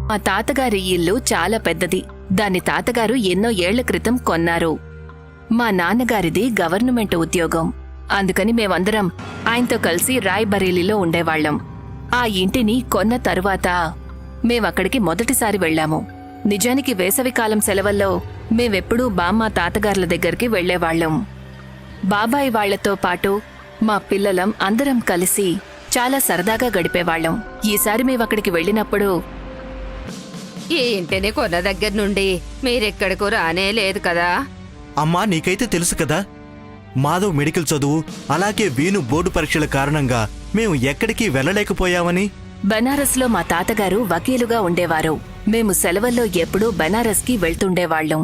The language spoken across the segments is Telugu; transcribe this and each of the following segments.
మా తాతగారి ఇల్లు చాలా పెద్దది. దాన్ని తాతగారు ఎన్నో ఏళ్ల క్రితం కొన్నారు. మా నాన్నగారిది గవర్నమెంట్ ఉద్యోగం. అందుకని మేమందరం ఆయనతో కలిసి రాయ్బరేలీలో ఉండేవాళ్లం. ఆ ఇంటిని కొన్న తరువాత మేమక్కడికి మొదటిసారి వెళ్లాము. నిజానికి వేసవికాలం సెలవుల్లో మేమెప్పుడూ బామ్మ తాతగార్ల దగ్గరికి వెళ్లేవాళ్లం. బాబాయ్ వాళ్లతో పాటు మా పిల్లలం అందరం కలిసి చాలా సరదాగా గడిపేవాళ్లం. ఈసారి మేమక్కడికి వెళ్ళినప్పుడు ఈ ఇంటిని కొన్న దగ్గర నుండి మీరెక్కడికూ రానే లేదు కదా. అమ్మా, నీకైతే తెలుసు కదా, మాధవ్ మెడికల్ చదువు అలాగే వీణు బోర్డు పరీక్షల కారణంగా మేము ఎక్కడికి వెళ్ళలేకపోయామని. బనారస్లో మా తాతగారు వకీలుగా ఉండేవారు. మేము సెలవుల్లో ఎప్పుడూ బనారస్కి వెళ్తుండేవాళ్లం.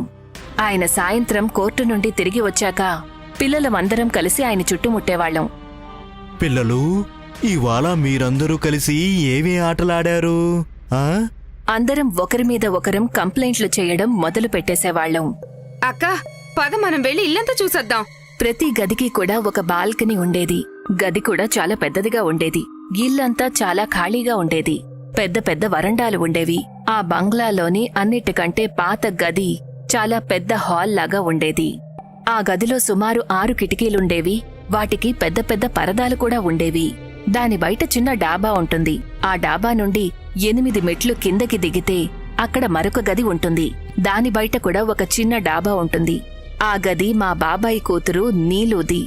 ఆయన సాయంత్రం కోర్టు నుండి తిరిగి వచ్చాక పిల్లలమందరం కలిసి ఆయన చుట్టుముట్టేవాళ్లం. పిల్లలు, ఇవాళ మీరందరూ కలిసి ఏమి ఆటలాడారు? అందరం ఒకరి మీద ఒకరం కంప్లైంట్లు చేయడం మొదలు పెట్టేసేవాళ్లం. అక్క, పద మనం వెళ్ళి ఇల్లంతా చూసొద్దాం. ప్రతి గదికి కూడా ఒక బాల్కనీ ఉండేది. గది కూడా చాలా పెద్దదిగా ఉండేది. ఇల్లంతా చాలా ఖాళీగా ఉండేది. పెద్ద పెద్ద వరండాలు ఉండేవి. ఆ బంగ్లాలోని అన్నిటికంటే పాత గది చాలా పెద్ద హాల్ లాగా ఉండేది. ఆ గదిలో సుమారు 6 కిటికీలుండేవి. వాటికి పెద్ద పెద్ద పరదాలు కూడా ఉండేవి. దాని బయట చిన్న డాబా ఉంటుంది. ఆ డాబా నుండి 8 మెట్లు కిందకి దిగితే అక్కడ మరొక గది ఉంటుంది. దాని బయట కూడా ఒక చిన్న డాబా ఉంటుంది. ఆ గది మా బాబాయ్ కూతురు నీలుది.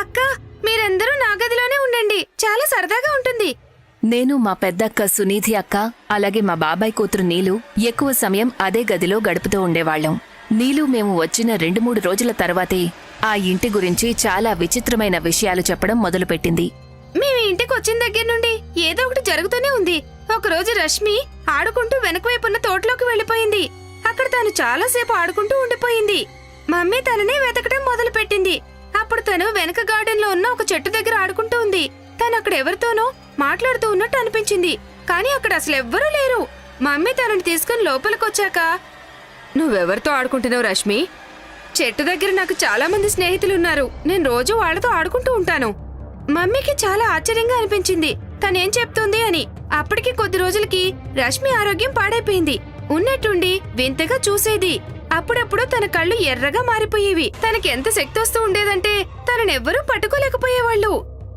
అక్క, మీరందరూ నా గదిలోనే ఉండండి, చాలా సరదాగా ఉంటుంది. నేను, మా పెద్దక్క సునీధి అక్క, అలాగే మా బాబాయ్ కూతురు నీలు ఎక్కువ సమయం అదే గదిలో గడుపుతూ ఉండేవాళ్లం. నీలు మేము వచ్చిన 2-3 రోజుల తర్వాతే ఆ ఇంటి గురించి చాలా విచిత్రమైన విషయాలు చెప్పడం మొదలుపెట్టింది. మేము ఇంటికి వచ్చిన దగ్గర నుండి ఏదో ఒకటి జరుగుతూనే ఉంది. ఒకరోజు రష్మి ఆడుకుంటూ వెనకవైపున్న తోటలోకి వెళ్లిపోయింది. అక్కడ తను చాలాసేపు ఆడుకుంటూ ఉండిపోయింది. మమ్మీ తనని వెతకడం మొదలుపెట్టింది. అప్పుడు తను వెనక గార్డెన్ లో ఉన్న ఒక చెట్టు దగ్గర ఆడుకుంటూ ఉంది. తను అక్కడ ఎవరితోనో మాట్లాడుతూ ఉన్నట్టు అనిపించింది, కానీ అక్కడ అసలు ఎవ్వరూ లేరు. మమ్మీ తనని తీసుకుని లోపలికొచ్చాక, నువ్వెవరితో ఆడుకుంటున్నావు రష్మి? చెట్టు దగ్గర నాకు చాలా మంది స్నేహితులున్నారు. నేను రోజు వాళ్లతో ఆడుకుంటూ ఉంటాను. మమ్మీకి చాలా ఆశ్చర్యంగా అనిపించింది తనేం చెప్తుంది అని. అప్పటికి కొద్ది రోజులకి రష్మి ఆరోగ్యం పాడైపోయింది. ఉన్నట్టుండి వింతగా చూసేది. అప్పుడప్పుడు తన కళ్ళు ఎర్రగా మారిపోయేవి. తనకి ఎంత శక్తి వస్తూ ఉండేదంటే తననెవ్వరూ పట్టుకోలేకపోయేవాళ్లు.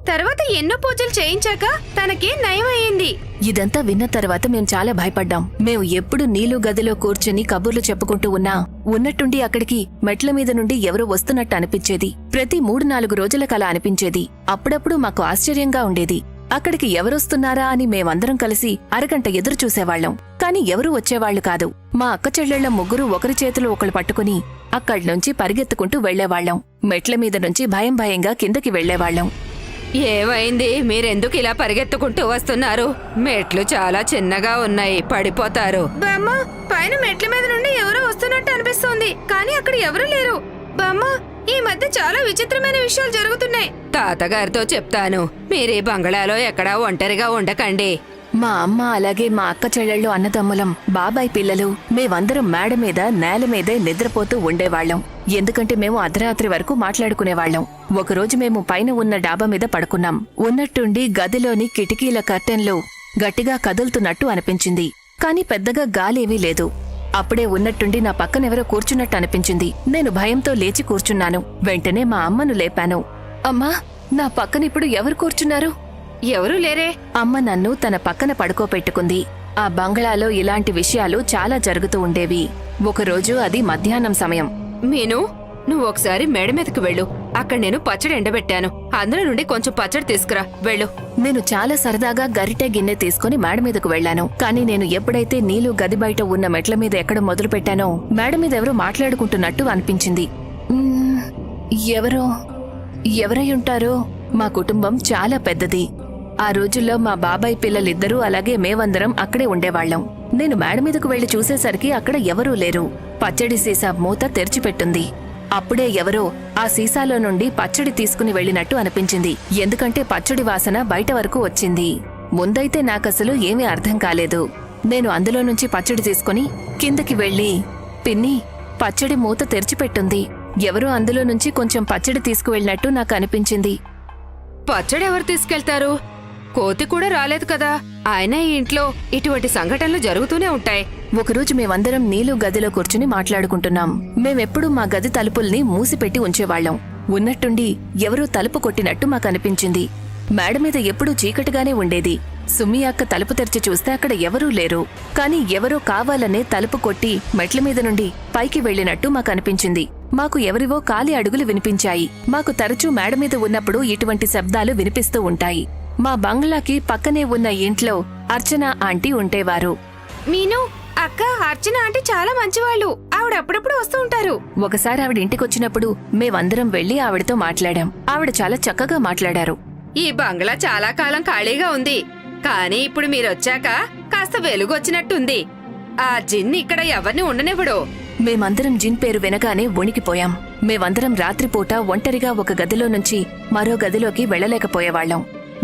తర్వాత ఎన్నో పూజలు చేయించాక తనకి నయమయ్యింది. ఇదంతా విన్న తర్వాత మేం చాలా భయపడ్డాం. మేము ఎప్పుడు నీలు గదిలో కూర్చుని కబుర్లు చెప్పుకుంటూ ఉన్నా ఉన్నట్టుండి అక్కడికి మెట్ల మీద నుండి ఎవరో వస్తున్నట్టు అనిపించేది. ప్రతి 3-4 రోజులకలా అనిపించేది. అప్పుడప్పుడు మాకు ఆశ్చర్యంగా ఉండేది. అక్కడికి ఎవరొస్తున్నారా అని మేమందరం కలిసి అరగంట ఎదురు చూసేవాళ్లం. కాని ఎవరూ వచ్చేవాళ్లు కాదు. మా అక్క చెల్లెళ్ల ముగ్గురు ఒకరి చేతులు ఒకళ్ళు పట్టుకుని అక్కడ్నుంచి పరిగెత్తుకుంటూ వెళ్లేవాళ్లం. మెట్ల మీద నుంచి భయం భయంగా కిందకి వెళ్లేవాళ్లం. ఏమైంది? మీరెందుకు ఇలా పరిగెత్తుకుంటూ వస్తున్నారు? మెట్లు చాలా చిన్నగా ఉన్నాయి, పడిపోతారు. బామ్మ, పైన మెట్ల మీద నుండి ఎవరో వస్తున్నట్టు అనిపిస్తోంది, కానీ అక్కడ ఎవరూ లేరు. బామ్మ, ఈ మధ్య చాలా విచిత్రమైన విషయాలు జరుగుతున్నాయి. తాతగారితో చెప్తాను, మీరీ బంగళాలో ఎక్కడా ఒంటరిగా ఉండకండి. మా అమ్మ అలాగే మా అక్క చెల్లెళ్ళు అన్నదమ్ములం, బాబాయ్ పిల్లలు మేమందరం మేడ మీద నేల మీదే నిద్రపోతూ ఉండేవాళ్లం. ఎందుకంటే మేము అర్ధరాత్రి వరకు మాట్లాడుకునేవాళ్లం. ఒకరోజు మేము పైన ఉన్న డాబా మీద పడుకున్నాం. ఉన్నట్టుండి గదిలోని కిటికీల కర్టెన్లు గట్టిగా కదులుతున్నట్టు అనిపించింది, కాని పెద్దగా గాలేవీ లేదు. అప్పుడే ఉన్నట్టుండి నా పక్కనెవరో కూర్చున్నట్టు అనిపించింది. నేను భయంతో లేచి కూర్చున్నాను. వెంటనే మా అమ్మను లేపాను. అమ్మా, నా పక్కనిప్పుడు ఎవరు కూర్చున్నారు? ఎవరూ లేరే. అమ్మ నన్ను తన పక్కన పడుకోపెట్టుకుంది. ఆ బంగ్లాలో ఇలాంటి విషయాలు చాలా జరుగుతూ ఉండేవి. ఒకరోజు అది మధ్యాహ్నం సమయం. మీను, నువ్వు ఒకసారి మేడ మీదకి వెళ్ళు. అక్కడ నేను పచ్చడి ఎండబెట్టాను. అందులో నుండి కొంచెం పచ్చడి తీసుకురా, వెళ్ళు. నేను చాలా సరదాగా గరిటె గిన్నె తీసుకుని మేడ మీదకు వెళ్లాను. కానీ నేను ఎప్పుడైతే నీళ్లు గది బయట ఉన్న మెట్ల మీద ఎక్కడ మొదలు పెట్టానో మేడ మీద ఎవరో మాట్లాడుకుంటున్నట్టు అనిపించింది. ఎవరై ఉంటారో? మా కుటుంబం చాలా పెద్దది. ఆ రోజుల్లో మా బాబాయ్ పిల్లలిద్దరూ అలాగే మేమందరం అక్కడే ఉండేవాళ్లం. నేను మేడ మీదకు వెళ్లి చూసేసరికి అక్కడ ఎవరూ లేరు. పచ్చడి సీసా మూత తెరిచిపెట్టుంది. అప్పుడే ఎవరో ఆ సీసాలో నుండి పచ్చడి తీసుకుని వెళ్లినట్టు అనిపించింది. ఎందుకంటే పచ్చడి వాసన బయట వరకు వచ్చింది. ముందైతే నాకసలు ఏమీ అర్థం కాలేదు. నేను అందులో నుంచి పచ్చడి తీసుకుని కిందకి వెళ్లి, పిన్ని, పచ్చడి మూత తెరిచిపెట్టుంది. ఎవరో అందులో నుంచి కొంచెం పచ్చడి తీసుకువెళ్ళినట్టు నాకు అనిపించింది. పచ్చడి ఎవరు తీసుకెళ్తారు? కోతి కూడా రాలేదు కదా. ఆయన ఈ ఇంట్లో ఇటువంటి సంఘటనలు జరుగుతూనే ఉంటాయి. ఒకరోజు మేమందరం నీలు గదిలో కూర్చుని మాట్లాడుకుంటున్నాం. మేమెప్పుడూ మా గది తలుపుల్ని మూసిపెట్టి ఉంచేవాళ్లం. ఉన్నట్టుండి ఎవరో తలుపు కొట్టినట్టు మాకనిపించింది. మేడ మీద ఎప్పుడూ చీకటిగానే ఉండేది. సుమ్మి అక్క తలుపు తెరిచి చూస్తే అక్కడ ఎవరూ లేరు. కాని ఎవరో కావాలనే తలుపు కొట్టి మెట్ల మీద నుండి పైకి వెళ్లినట్టు మాకనిపించింది. మాకు ఎవరివో కాలి అడుగులు వినిపించాయి. మాకు తరచూ మేడ మీద ఉన్నప్పుడు ఇటువంటి శబ్దాలు వినిపిస్తూ ఉంటాయి. మా బంగ్లాకి పక్కనే ఉన్న ఇంట్లో అర్చన ఆంటీ ఉండేవారు. మీను అక్క, అర్చన ఆంటీ చాలా మంచివాళ్ళు. ఆవిడ అప్పుడప్పుడు వస్తూ ఉంటారు. ఒకసారి ఆవిడ ఇంటికొచ్చినప్పుడు మేమందరం వెళ్లి ఆవిడతో మాట్లాడాం. ఆవిడ చాలా చక్కగా మాట్లాడారు. ఈ బంగ్లా చాలా కాలం ఖాళీగా ఉంది, కానీ ఇప్పుడు మీరొచ్చాక కాస్త వెలుగొచ్చినట్టుంది. ఆ జిన్ ఇక్కడ ఎవరిని ఉండనివ్వడు. మేమందరం జిన్ పేరు వినగానే వణికిపోయాం. మేమందరం రాత్రిపూట ఒంటరిగా ఒక గదిలో నుంచి మరో గదిలోకి వెళ్లలేకపోయేవాళ్లం.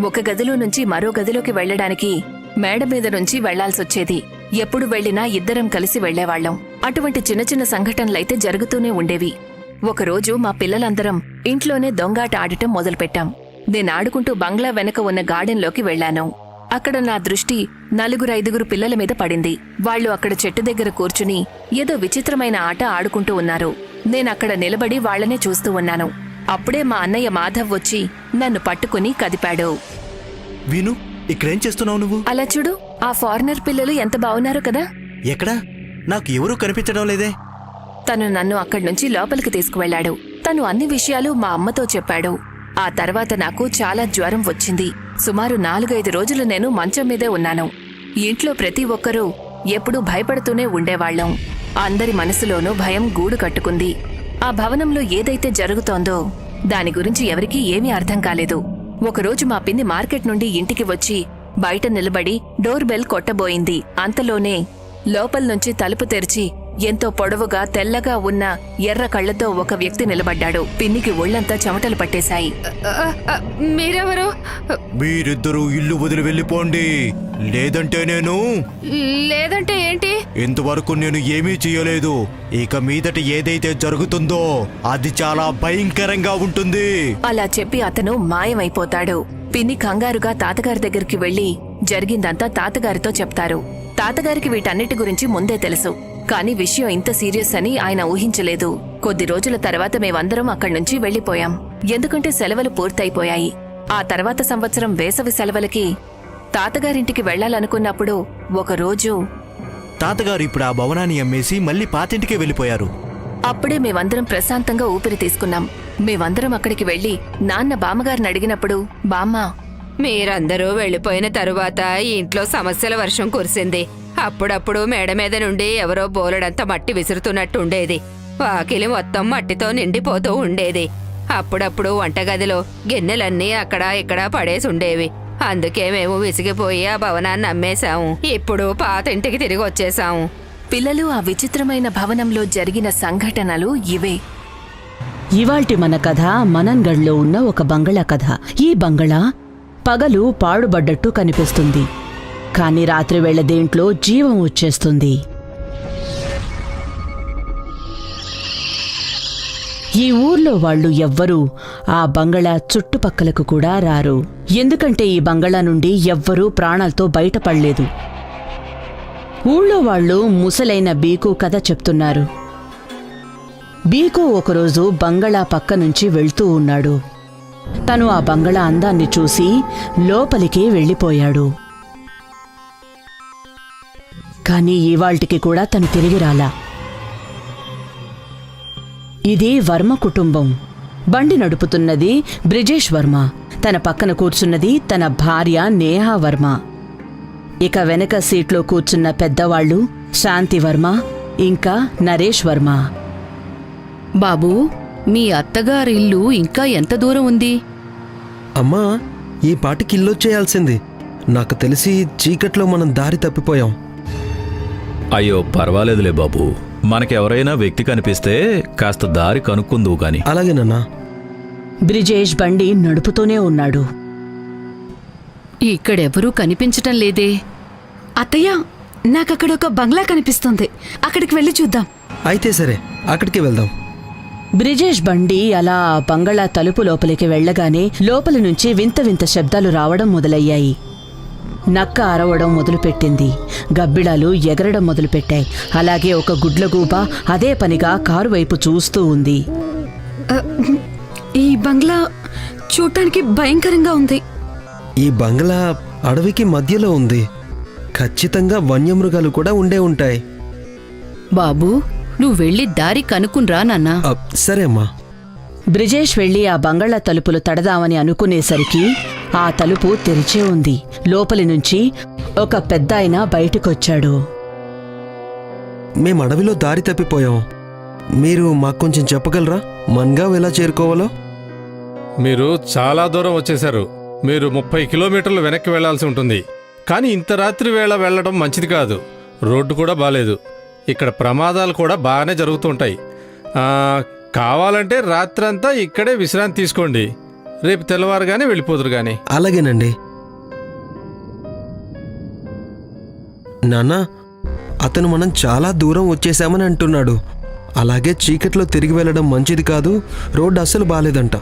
ఒక గదిలో నుంచి మరో గదిలోకి వెళ్లడానికి మేడ మీద నుంచి వెళ్లాల్సొచ్చేది. ఎప్పుడు వెళ్లినా ఇద్దరం కలిసి వెళ్లేవాళ్లం. అటువంటి చిన్న చిన్న సంఘటనలైతే జరుగుతూనే ఉండేవి. ఒకరోజు మా పిల్లలందరం ఇంట్లోనే దొంగాట ఆడటం మొదలుపెట్టాం. నేనాడుకుంటూ బంగ్లా వెనక ఉన్న గార్డెన్లోకి వెళ్లాను. అక్కడ నా దృష్టి 4-5 పిల్లల మీద పడింది. వాళ్లు అక్కడ చెట్టు దగ్గర కూర్చుని ఏదో విచిత్రమైన ఆట ఆడుకుంటూ ఉన్నారు. నేనక్కడ నిలబడి వాళ్లనే చూస్తూ ఉన్నాను. అప్పుడే మా అన్నయ్య మాధవ్ వచ్చి నన్ను పట్టుకుని కదిపాడు. వీను, ఇక్కడేం చేస్తున్నావు నువ్వు? అలా చూడు, ఆ ఫారినర్ పిల్లలు ఎంత బావున్నారు కదా. ఎక్కడా? నాకు ఎవరూ కనిపించడం లేదే. తను నన్ను అక్కడ్నుంచి లోపలికి తీసుకువెళ్లాడు. తను అన్ని విషయాలు మా అమ్మతో చెప్పాడు. ఆ తర్వాత నాకు చాలా జ్వరం వచ్చింది. సుమారు 4-5 రోజులు నేను మంచం మీదే ఉన్నాను. ఇంట్లో ప్రతి ఒక్కరూ ఎప్పుడూ భయపడుతూనే ఉండేవాళ్లం. అందరి మనసులోనూ భయం గూడు కట్టుకుంది. ఆ భవనంలో ఏదైతే జరుగుతోందో దాని గురించి ఎవరికీ ఏమీ అర్థం కాలేదు. ఒకరోజు మా పిన్ని మార్కెట్ నుండి ఇంటికి వచ్చి బయట నిలబడి డోర్ బెల్ కొట్టబోయింది. అంతలోనే లోపల్నుంచి తలుపు తెరిచి ఎంతో పొడవుగా తెల్లగా ఉన్న ఎర్ర కళ్లతో ఒక వ్యక్తి నిలబడ్డాడు. పిన్నికి ఒళ్లంతా చెమటలు పట్టేశాయి. మీరెవరు? మీరిద్దరూ ఇల్లు వదిలి వెళ్ళిపోండి, లేదంటే లేదంటే ఏంటి? ఇంతవరకు నేను ఏమీ చేయలేదు. ఇక మీదట ఏదైతే జరుగుతుందో అది చాలా భయంకరంగా ఉంటుంది. అలా చెప్పి అతను మాయమైపోతాడు. పిన్ని కంగారుగా తాతగారి దగ్గరికి వెళ్లి జరిగిందంతా తాతగారితో చెప్తారు. తాతగారికి వీటన్నిటి గురించి ముందే తెలుసు. కాని విషయం ఇంత సీరియస్ అని ఆయన ఊహించలేదు. కొద్ది రోజుల తర్వాత మేమందరం అక్కడ్నుంచి వెళ్లిపోయాం. ఎందుకంటే సెలవులు పూర్తయిపోయాయి. ఆ తర్వాత సంవత్సరం వేసవి సెలవులకి తాతగారింటికి వెళ్లాలనుకున్నప్పుడు ఒకరోజు తాతగారు ఇప్పుడు ఆ భవనాన్ని అమ్మేసి మళ్ళీ పాతింటికే వెళ్ళిపోయారు. అప్పుడే మేమందరం ప్రశాంతంగా ఊపిరి తీసుకున్నాం. మేమందరం అక్కడికి వెళ్లి నాన్న బామ్మగారిని అడిగినప్పుడు, బామ్మ, మీరందరూ వెళ్లిపోయిన తరువాత ఈ ఇంట్లో సమస్యల వర్షం కురిసింది. అప్పుడప్పుడు మేడ మీద నుండి ఎవరో బోలెడంత మట్టి విసురుతున్నట్టుండేది. వాకిలి మొత్తం మట్టితో నిండిపోతూ ఉండేది. అప్పుడప్పుడు వంటగదిలో గిన్నెలన్నీ అక్కడా ఇక్కడా పడేసుండేవి. అందుకే మేము విసిగిపోయి ఆ భవనాన్ని అమ్మేశాము. ఇప్పుడు పాతింటికి తిరిగి వచ్చేశాము. పిల్లలు, ఆ విచిత్రమైన భవనంలో జరిగిన సంఘటనలు ఇవే. ఇవాల్టి మన కథ మనన్గఢ్లో ఉన్న ఒక బంగళా కథ. ఈ బంగళా పగలు పాడుబడ్డట్టు కనిపిస్తుంది, కాని రాత్రివేళ దేంట్లో జీవం వచ్చేస్తుంది. ఈ ఊర్లో వాళ్ళు ఎవ్వరూ ఆ బంగళా చుట్టుపక్కలకు కూడా రారు. ఎందుకంటే ఈ బంగళా నుండి ఎవ్వరూ ప్రాణాలతో బయటపడలేదు. ఊళ్ళో వాళ్ళు ముసలైన బీకు కథ చెప్తున్నారు. బీకు ఒకరోజు బంగళా పక్క నుంచి వెళ్తూ ఉన్నాడు. తను ఆ బంగళా అందాన్ని చూసి లోపలికి వెళ్ళిపోయాడు. కాని ఇవాళ్టికి కూడా తను తిరిగి రాలా. ఇది వర్మ కుటుంబం. బండి నడుపుతున్నది బ్రిజేష్ వర్మ. తన పక్కన కూర్చున్నది తన భార్య నేహా వర్మ. ఇక వెనక సీట్లో కూర్చున్న పెద్దవాళ్లు శాంతి వర్మ ఇంకా నరేష్ వర్మ. బాబూ, మీ అత్తగారిల్లు ఇంకా ఎంత దూరం ఉంది? అమ్మా, ఈ పాటికి ఇల్లొచ్చేయాల్సింది. నాకు తెలిసి చీకట్లో మనం దారి తప్పిపోయాం. అయ్యో, పర్వాలేదులే బాబు. మనకెవరైనా వ్యక్తి కనిపిస్తే కాస్త దారి కనుక్కుందువు గాని. అలాగేనన్నా. బ్రిజేష్ బండి నడుపుతూనే ఉన్నాడు. ఇక్కడెవరూ కనిపించటం లేదే. అత్తయ్య, నాకక్కడ ఒక బంగ్లా కనిపిస్తుంది. అక్కడికి వెళ్ళి చూద్దాం. అయితే సరే, అక్కడికి వెళ్దాం. బ్రిజేష్ బండి అలా ఆ బంగళా తలుపు లోపలికి వెళ్లగానే లోపలి నుంచి వింత వింత శబ్దాలు రావడం మొదలయ్యాయి. నక్క అరవడం మొదలుపెట్టింది. గబ్బిడాలు ఎగరడం మొదలుపెట్టాయి. అలాగే ఒక గుడ్లగూబ అదే పనిగా కారు వైపు చూస్తూ ఉంది. ఈ బంగ్లా చూడటానికి భయంకరంగా ఉంది. ఈ బంగ్లా అడవికి మధ్యలో ఉంది. ఖచ్చితంగా వన్యమృగాలు కూడా ఉండే ఉంటాయి. బాబూ, నువ్వు వెళ్ళి దారి కనుక్కున్రా నాన్నా. సరే అమ్మా. బ్రిజేష్ వెళ్లి ఆ బంగళా తలుపులు తడదామని అనుకునేసరికి ఆ తలుపు తెరిచే ఉంది. లోపలి నుంచి ఒక పెద్దాయన బయటికొచ్చాడు. మేం అడవిలో దారి తప్పిపోయాం. మీరు మాకు కొంచెం చెప్పగలరా మన్గావ్ ఎలా చేరుకోవాలో? మీరు చాలా దూరం వచ్చేశారు. మీరు 30 కిలోమీటర్లు వెనక్కి వెళ్లాల్సి ఉంటుంది. కానీ ఇంత రాత్రి వేళ వెళ్లడం మంచిది కాదు. రోడ్డు కూడా బాలేదు. ఇక్కడ ప్రమాదాలు కూడా బాగానే జరుగుతుంటాయి. కావాలంటే రాత్రంతా ఇక్కడే విశ్రాంతి తీసుకోండి. రేపు తెల్లవారుగానే వెళ్ళిపోదురు గాని. అలాగేనండి. నాన్నా, అతను మనం చాలా దూరం వచ్చేసామని అంటున్నాడు. అలాగే చీకట్లో తిరిగి వెళ్ళడం మంచిది కాదు. రోడ్డు అస్సలు బాలేదంట.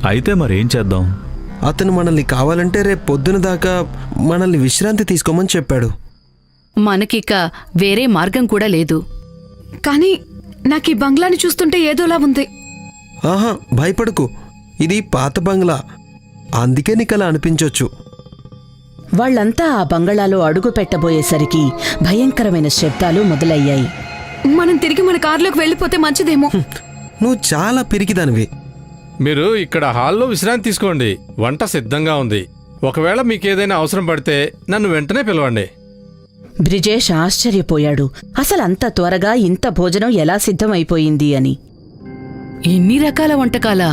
అయితే మరేం చేద్దాం? అతను మనల్ని కావాలంటే రేపు పొద్దున దాకా మనల్ని విశ్రాంతి తీసుకోమని చెప్పాడు. మనకిక వేరే మార్గం కూడా లేదు. కానీ నాకు ఈ బంగ్లాని చూస్తుంటే ఏదోలా ఉంది. ఆహా, భయపడకు. ఇది పాత బంగ్లా, అందుకే నీకలా అనిపించొచ్చు. వాళ్లంతా ఆ బంగళాలో అడుగు పెట్టబోయేసరికి భయంకరమైన శబ్దాలు మొదలయ్యాయి. మనం తిరిగి మన కారులోకి వెళ్ళిపోతే మంచిదేమో. నువ్వు చాలా పిరికిదానివి. మీరు ఇక్కడ హాల్లో విశ్రాంతి తీసుకోండి. వంట సిద్ధంగా ఉంది. ఒకవేళ మీకేదైనా అవసరం పడితే నన్ను వెంటనే పిలవండి. బ్రిజేష్ ఆశ్చర్యపోయాడు. అసలంత త్వరగా ఇంత భోజనం ఎలా సిద్ధమైపోయింది అని. ఇన్ని రకాల వంటకాలా?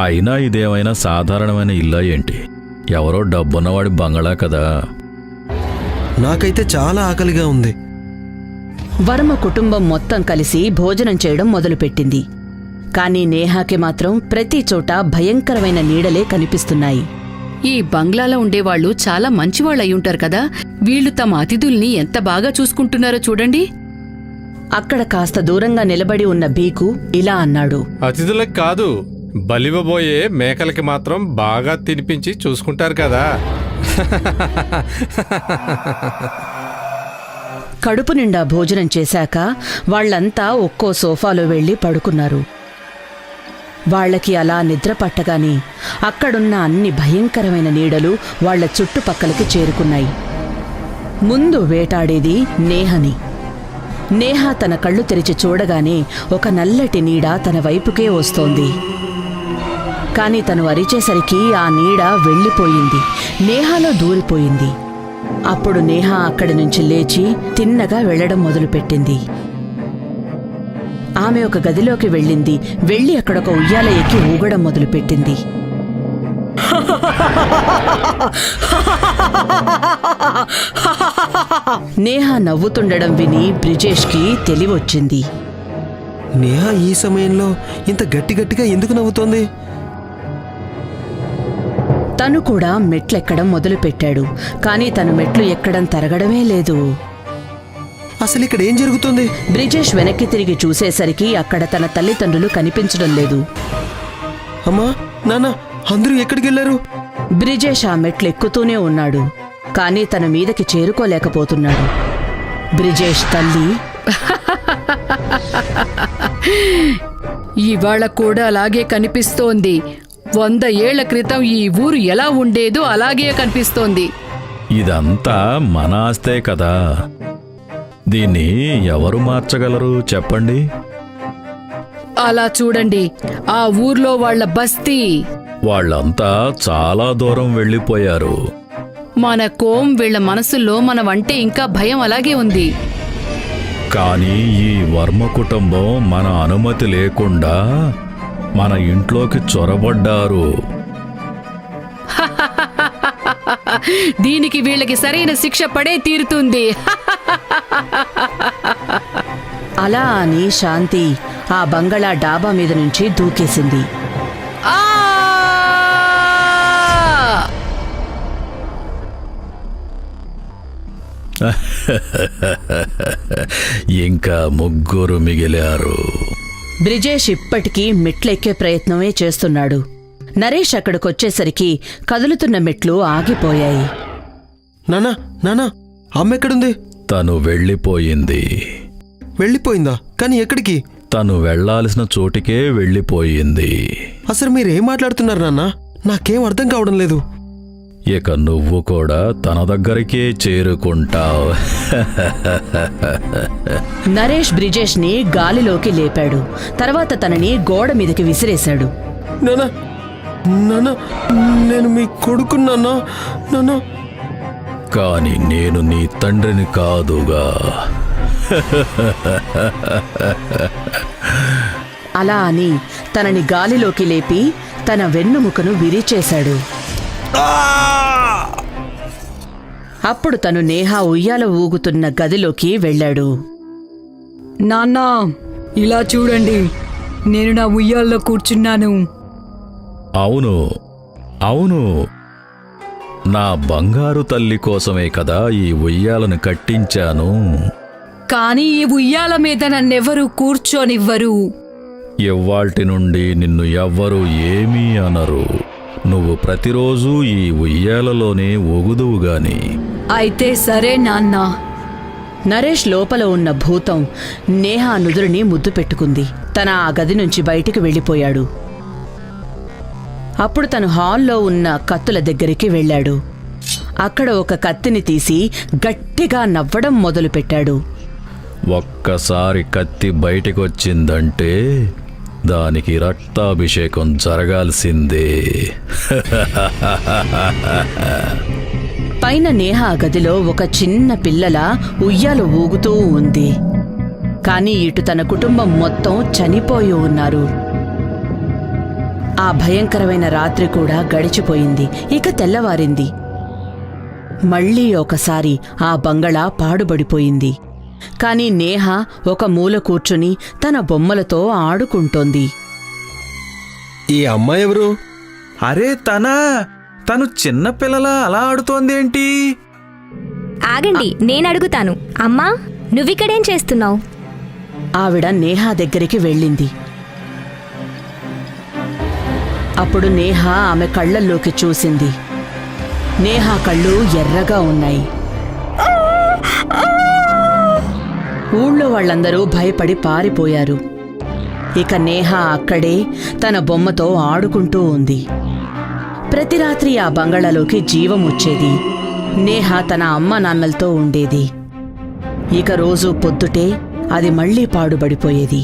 అయినా ఇదేమైనా సాధారణమైన ఇల్లా ఏంటి? ఎవరో డబ్బున్నవాడి బంగళా కదా. నాకైతే చాలా ఆకలిగా ఉంది. వర్మ కుటుంబం మొత్తం కలిసి భోజనం చేయడం మొదలుపెట్టింది. కానీ నేహాకి మాత్రం ప్రతి చోట భయంకరమైన నీడలే కనిపిస్తున్నాయి. ఈ బంగ్లాలో ఉండేవాళ్లు చాలా మంచివాళ్ళయ్యుంటారు కదా. వీళ్లు తమ అతిథుల్ని ఎంత బాగా చూసుకుంటున్నారో చూడండి. అక్కడ కాస్త దూరంగా నిలబడి ఉన్న బీకు ఇలా అన్నాడు. అతిథులకు కాదు, బలివబోయే మేకలకి మాత్రం బాగా తినిపించి చూసుకుంటారు కదా. కడుపు నిండా భోజనం చేశాక వాళ్లంతా ఒక్కో సోఫాలో వెళ్లి పడుకున్నారు. వాళ్లకి అలా నిద్ర పట్టగానే అక్కడున్న అన్ని భయంకరమైన నీడలు వాళ్ల చుట్టుపక్కలకి చేరుకున్నాయి. ముందు వేటాడేది నేహని. నేహ తన కళ్ళు తెరిచి చూడగానే ఒక నల్లటి నీడ తన వైపుకే వస్తోంది. కాని తను అరిచేసరికి ఆ నీడ వెళ్ళిపోయింది, నేహాలో దూరిపోయింది. అప్పుడు నేహ అక్కడి నుంచి లేచి తిన్నగా వెళ్లడం మొదలుపెట్టింది. ఆమె ఒక గదిలోకి వెళ్ళింది. వెళ్లి అక్కడొక ఉయ్యాల ఎక్కి ఊగడం మొదలుపెట్టింది. నేహ నవ్వుతుండడం విని బ్రిజేష్కి తెలివొచ్చింది. నేహా ఈ సమయంలో ఇంత గట్టిగా ఎందుకు నవ్వుతోంది? తను కూడా మెట్లెక్కడం మొదలుపెట్టాడు. కాని తను మెట్లు ఎక్కడం తరగడమే లేదు. అసలు ఇక్కడ ఏం జరుగుతుంది? బ్రిజేష్ వెనక్కి తిరిగి చూసేసరికి అక్కడ తన తల్లిదండ్రులు కనిపించడం లేదు. అమ్మా, నాన్న, అందరూ ఎక్కడికి వెళ్ళారు? బ్రిజేష్ ఆ మెట్లు ఎక్కుతూనే ఉన్నాడు. కాని తన మీదకి చేరుకోలేకపోతున్నాడు. బ్రిజేష్ తల్లి, ఇవాళ కూడా అలాగే కనిపిస్తోంది. 100 ఏళ్ల క్రితం ఈ ఊరు ఎలా ఉండేదో అలాగే కనిపిస్తోంది. ఇదంతా మన ఆస్తే కదా. దీన్ని ఎవరు మార్చగలరు చెప్పండి? అలా చూడండి, ఆ ఊర్లో వాళ్ల బస్తీ. వాళ్ళంతా చాలా దూరం వెళ్ళిపోయారు. మన కోం వీళ్ల మనసుల్లో మనవంటే ఇంకా భయం అలాగే ఉంది. కానీ ఈ వర్మ కుటుంబం మన అనుమతి లేకుండా మన ఇంట్లోకి చొరబడ్డారు. దీనికి వీళ్ళకి సరైన శిక్ష పడే తీరుతుంది. అలా అని శాంతి ఆ బంగళా డాబా మీద నుంచి దూకేసింది. ఆ! ఇంకా ముగ్గురు మిగిలారు. బ్రిజేష్ ఇప్పటికీ మెట్లెక్కే ప్రయత్నమే చేస్తున్నాడు. నరేష్ అక్కడికొచ్చేసరికి కదులుతున్న మెట్లు ఆగిపోయాయి. నానా నానా అమ్మ ఎక్కడుంది? తను వెళ్ళిపోయింది. వెళ్ళిపోయిందా? కానీ ఎక్కడికి? తను వెళ్ళాల్సిన చోటికే వెళ్ళిపోయింది. అసలు మీరేం మాట్లాడుతున్నారు నాన్నా? నాకేం అర్థం కావడం లేదు. ఇక నువ్వు కూడా తన దగ్గరికే చేరుకుంటావు. నరేష్ బ్రిజేష్ని గాలిలోకి లేపాడు. తర్వాత తనని గోడ మీదకి విసిరేశాడు. నానా నానా నేను మీ కొడుకున్నానా? నానా కాని నేను నీ తండ్రిని కాదుగా. అలా అని తనని గాలిలోకి లేపి తన వెన్నుముకను విరిచేశాడు. అప్పుడు తను నేహ ఉయ్యాల ఊగుతున్న గదిలోకి వెళ్ళాడు. నాన్నా, ఇలా చూడండి, నేను నా ఉయ్యాల్లో కూర్చున్నాను. అవును అవును, నా బంగారు తల్లి కోసమే కదా ఈ ఉయ్యాలను కట్టించాను. కానీ ఈ ఉయ్యాల మీద నన్నెవరూ కూర్చోనివ్వరు. ఇవ్వాల్టి నుండి నిన్ను ఎవ్వరూ ఏమీ అనరు. నువ్వు ప్రతిరోజూ ఈ ఉయ్యాలలోనే ఊగుదువుగాని. అయితే సరే నాన్నా. నరేష్ లోపల ఉన్న భూతం నేహ నుదురుని ముద్దు పెట్టుకుంది. తన ఆ గది నుంచి బయటికి వెళ్ళిపోయాడు. అప్పుడు తను హాల్లో ఉన్న కత్తుల దగ్గరికి వెళ్ళాడు. అక్కడ ఒక కత్తిని తీసి గట్టిగా నవ్వడం మొదలుపెట్టాడు. ఒక్కసారి కత్తి బయటికొచ్చిందంటే దానికి రక్తాభిషేకం జరగాల్సిందే. పైన నేహ గదిలో ఒక చిన్న పిల్లల ఉయ్యాలు ఊగుతూ ఉంది. కాని ఇటు తన కుటుంబం మొత్తం చనిపోయి ఉన్నారు. ఆ భయంకరమైన రాత్రి కూడా గడిచిపోయింది. ఇక తెల్లవారింది. మళ్లీ ఒకసారి ఆ బంగళా పాడుబడిపోయింది. కాని నేహ ఒక మూల కూర్చుని తన బొమ్మలతో ఆడుకుంటోంది. ఈ అమ్మాయి ఎవరు? అరే తను చిన్నపిల్లలా అలా ఆడుతోందేంటి? ఆగండి, నేనడుగుతాను. అమ్మా, నువ్విక్కడేం చేస్తున్నావు? ఆవిడ నేహ దగ్గరికి వెళ్ళింది. అప్పుడు నేహ ఆమె కళ్ళల్లోకి చూసింది. నేహ కళ్ళు ఎర్రగా ఉన్నాయి. ఊళ్ళో వాళ్ళందరూ భయపడి పారిపోయారు. ఇక నేహ అక్కడే తన బొమ్మతో ఆడుకుంటూ ఉంది. ప్రతి రాత్రి ఆ బంగళాలోకి జీవం వచ్చేది. నేహ తన అమ్మ నాన్నలతో ఉండేది. ఇక రోజు పొద్దుటే అది మళ్లీ పాడుబడిపోయేది.